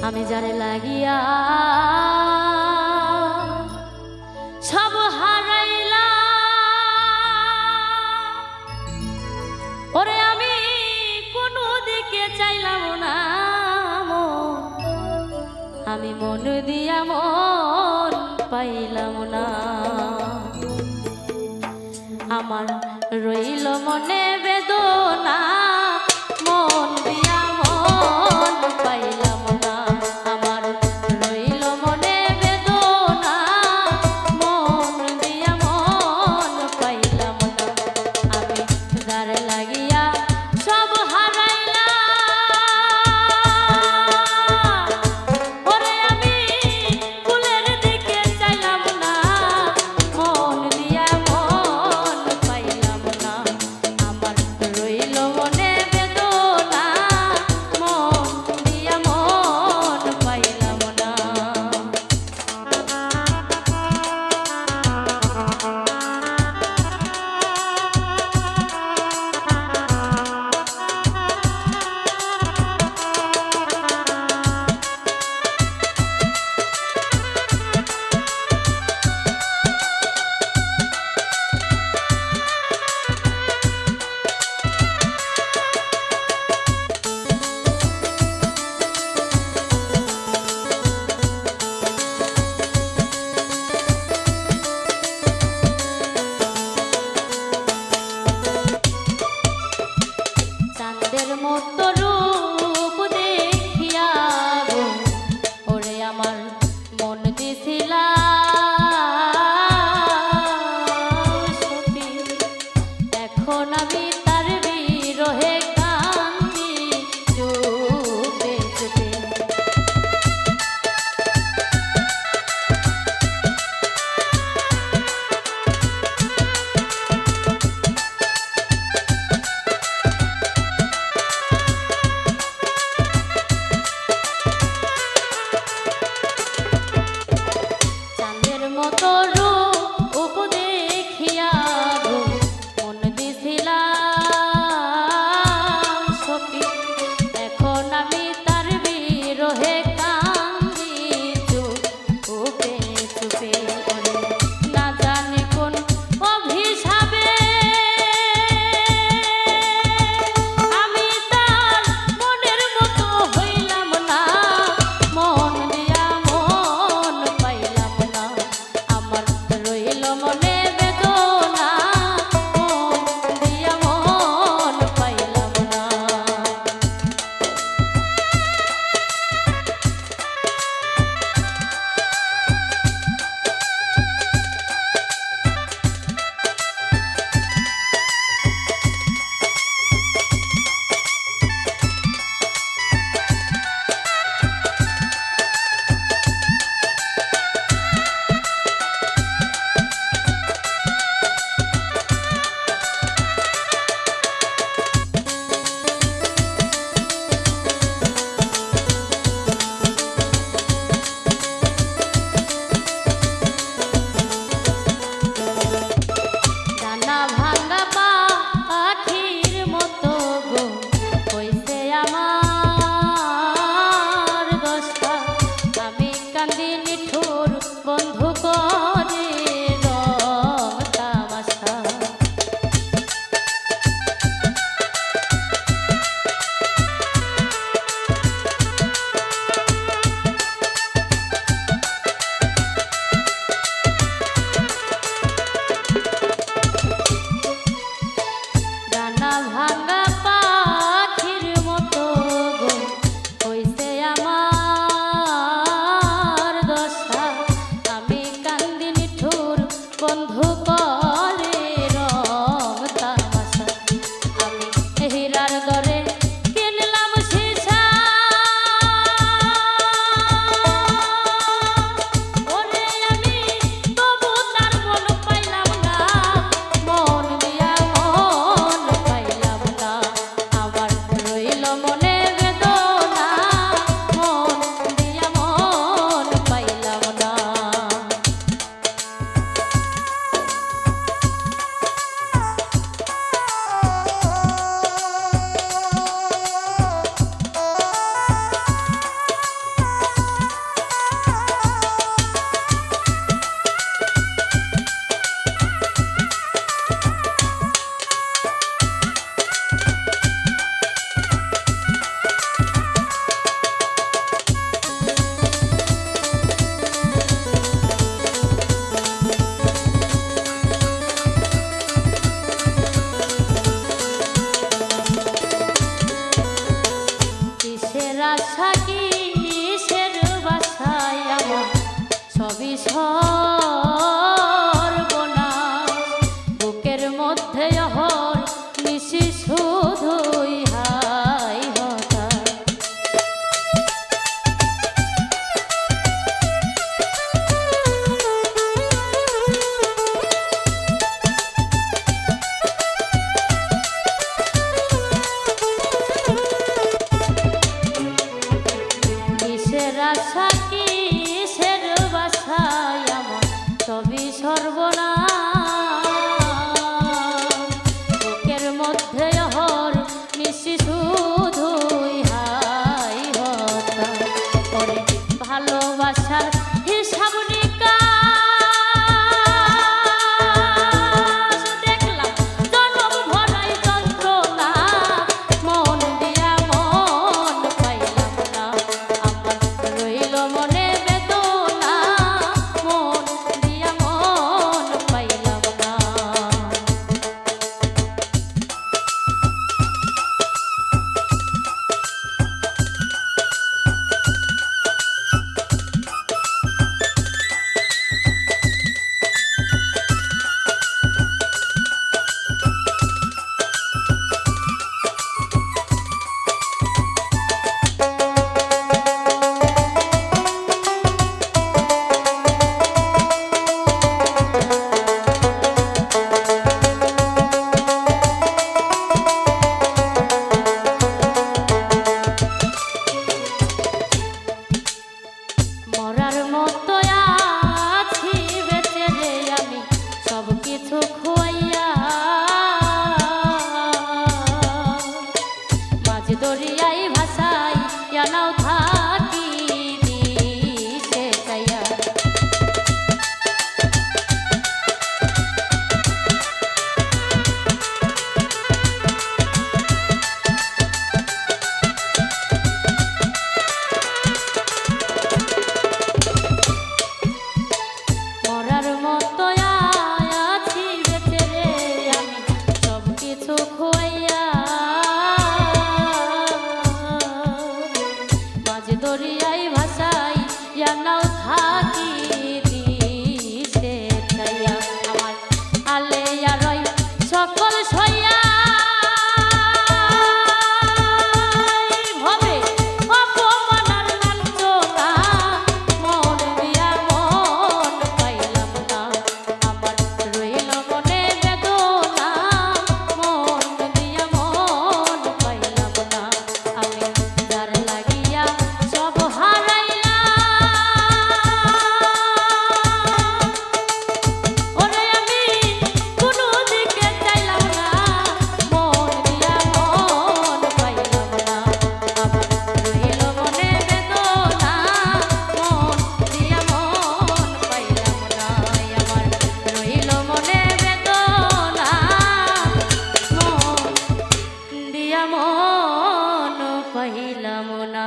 আমি যারে লাগিয়া সব হারাইলাম, ওরে আমি কোনো দিকে চাইলাম না, আমি মন দিয়া মন পাইলাম না। আমার রইল মনে বেদনা, মন দিয়া মন পাইলাম না। আমার রইল মনে বেদনা, মন দিয়া মন পাইলাম না। আমি যার লাগিয়া সব হারাইলাম, ওরে আমি ফুলের দিকে চাইলাম না, মন দিয়া মন পাইলাম না। আমার রইল মনে বেদনা, মন দিয়া মন পাইলাম না। চাঁদের মতো রূপ দেখিয়া গো, ওরে আমার মন দিছিলা সখী। এখন আমি তার বিরহে কান্দি চুপে চুপে। চাঁদের মতো রূপ দেখিয়া গো, মন দিছিলাম সখী। এখন আমি তার বিরহে কান্দি চুপে চুপে। ওরে না জানি কোন অভিশাপে আমি তার মনের মতো হইলাম না, মন দিয়া মন পাইলাম না। আমার রইল মনে বেদনা, কামনা।